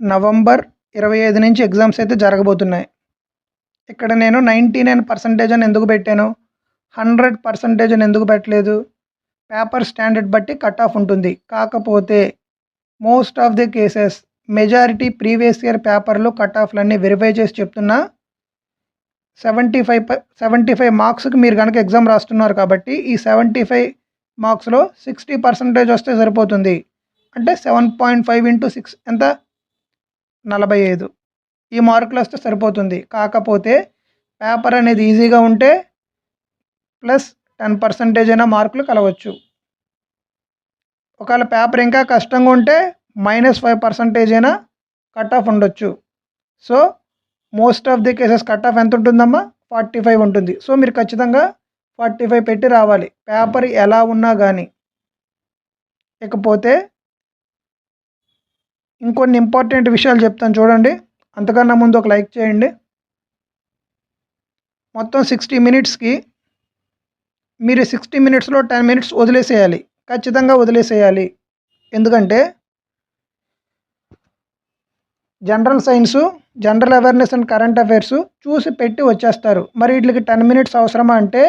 November 25 నుంచి exams అయితే జరగబోతున్నాయి. ఇక్కడ నేను 99% అని ఎందుకు పెట్టాను? 100% అని ఎందుకు పెట్టలేదు? పేపర్ స్టాండర్డ్ బట్టి కట్ ఆఫ్ ఉంటుంది. కాకపోతే most of the cases majority previous year పేపర్‌లో కట్ ఆఫ్‌లన్నీ వెరిఫై చేసి చెప్తున్నా 75 మార్క్స్‌కి మీరు గనక ఎగ్జామ్ రాస్తున్నారు కాబట్టి ఈ 75 మార్క్స్‌లో 60% వస్తే సరిపోతుంది. అంటే 7.5 ఇంటూ 6 ఎంత? 45 ఈ మార్కులు వస్తే సరిపోతుంది. కాకపోతే పేపర్ అనేది ఈజీగా ఉంటే ప్లస్ 10% అయినా మార్కులు కలవచ్చు. ఒకవేళ పేపర్ ఇంకా కష్టంగా ఉంటే -5% అయినా కట్ ఆఫ్ ఉండొచ్చు. So most of the cases cut off ఎంత ఉంటుందమ్మా? 45 ఉంటుంది. సో మీరు ఖచ్చితంగా 45 పెట్టి రావాలి పేపర్ ఎలా ఉన్నా కానీ. ఇకపోతే ఇంకొన్ని ఇంపార్టెంట్ విషయాలు చెప్తాను చూడండి. అంతకన్నా ముందు ఒక లైక్ చేయండి. మొత్తం 60 మినిట్స్‌కి మీరు 60 మినిట్స్‌లో 10 మినిట్స్ వదిలేసేయాలి. ఖచ్చితంగా వదిలేసేయాలి. ఎందుకంటే general science, general awareness and current affairs చూసి పెట్టి వచ్చేస్తారు. మరి వీటికి 10 మినిట్స్ అవసరమా అంటే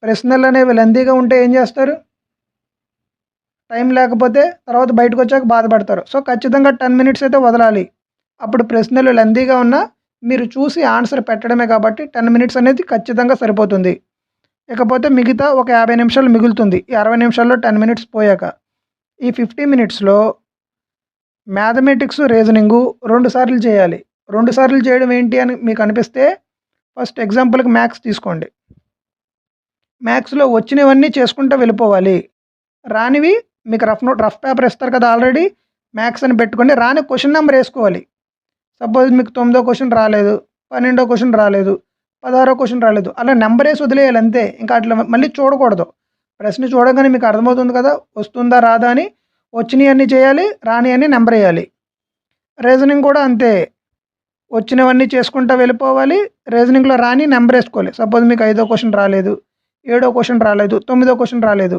ప్రశ్నలు అనేవి లెంతీగా ఉంటే ఏం చేస్తారు? టైం లేకపోతే తర్వాత బయటకు వచ్చాక బాధపడతారు. సో ఖచ్చితంగా 10 మినిట్స్ అయితే వదలాలి. అప్పుడు ప్రశ్నలు లెంతీగా ఉన్నా మీరు చూసి ఆన్సర్ పెట్టడమే కాబట్టి 10 మినిట్స్ అనేది ఖచ్చితంగా సరిపోతుంది. ఇకపోతే మిగతా ఒక 50 నిమిషాలు మిగులుతుంది. ఈ 60 నిమిషాల్లో 10 మినిట్స్ పోయాక ఈ 50 మినిట్స్‌లో మ్యాథమెటిక్స్, రీజనింగు 2 సార్లు చేయాలి. 2 సార్లు చేయడం ఏంటి అని మీకు అనిపిస్తే ఫస్ట్ ఎగ్జాంపుల్‌కి మ్యాథ్స్ తీసుకోండి. మ్యాథ్స్‌లో వచ్చినవన్నీ చేసుకుంటూ వెళ్ళిపోవాలి. రానివి మీకు రఫ్ పేపర్ ఇస్తారు కదా ఆల్రెడీ మ్యాథ్స్ అని పెట్టుకోండి. రాని క్వశ్చన్ నెంబర్ వేసుకోవాలి. సపోజ్ మీకు 9వ క్వశ్చన్ రాలేదు, 12వ క్వశ్చన్ రాలేదు, 16వ క్వశ్చన్ రాలేదు. అలా నెంబర్ వేసి వదిలేయాలి అంతే. ఇంకా అట్లా మళ్ళీ చూడకూడదు. ప్రశ్న చూడగానే మీకు అర్థమవుతుంది కదా వస్తుందా రాదా అని. వచ్చినవన్నీ చేయాలి, రానివన్నీ నెంబర్ వేయాలి. రీజనింగ్ కూడా అంతే. వచ్చినవన్నీ చేసుకుంటూ వెళ్ళిపోవాలి. రీజనింగ్లో రాని నెంబర్ వేసుకోవాలి. సపోజ్ మీకు 5వ క్వశ్చన్ రాలేదు, 7వ క్వశ్చన్ రాలేదు, 9వ క్వశ్చన్ రాలేదు.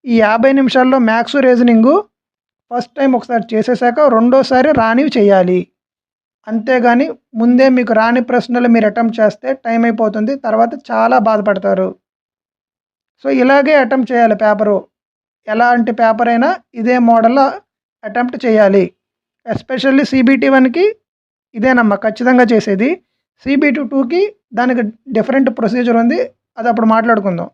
ఈ 50 నిమిషాల్లో మ్యాథ్స్, రీజనింగు ఫస్ట్ టైం ఒకసారి చేసేసాక రెండోసారి రానివి చేయాలి. అంతేగాని ముందే మీకు రాని ప్రశ్నలు మీరు అటెంప్ట్ చేస్తే టైం అయిపోతుంది. తర్వాత చాలా బాధపడతారు. సో ఇలాగే అటెంప్ట్ చేయాలి పేపరు. ఎలాంటి పేపర్ అయినా ఇదే మోడల్లో అటెంప్ట్ చేయాలి. ఎస్పెషల్లీ CBT 1కి ఇదేనమ్మా ఖచ్చితంగా చేసేది. CBT 2కి దానికి డిఫరెంట్ ప్రొసీజర్ ఉంది. అది అప్పుడు మాట్లాడుకుందాం.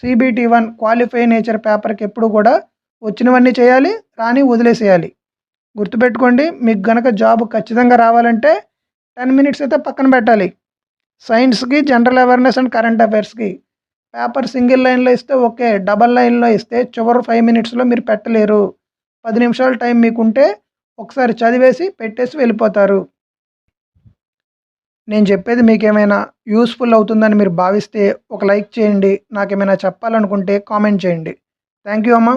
CBT 1 క్వాలిఫై నేచర్ పేపర్కి ఎప్పుడు కూడా వచ్చినవన్నీ చేయాలి, రాని వదిలేసేయాలి. గుర్తుపెట్టుకోండి. మీకు గనక జాబ్ ఖచ్చితంగా రావాలంటే 10 మినిట్స్ అయితే పక్కన పెట్టాలి. సైన్స్‌కి, జనరల్ అవేర్నెస్ అండ్ కరెంట్ అఫైర్స్‌కి పేపర్ సింగిల్ లైన్‌లో ఇస్తే ఓకే. డబల్ లైన్‌లో ఇస్తే చివరి 5 మినిట్స్‌లో మీరు పెట్టలేరు. 10 నిమిషాలు టైం మీకుంటే ఒకసారి చదివేసి పెట్టేసి వెళ్ళిపోతారు. నేను చెప్పేది మీకేమైనా యూస్‌ఫుల్ అవుతుందని మీరు భావిస్తే ఒక లైక్ చేయండి. నాకేమైనా చెప్పాలనుకుంటే కామెంట్ చేయండి. థ్యాంక్ యూ అమ్మా.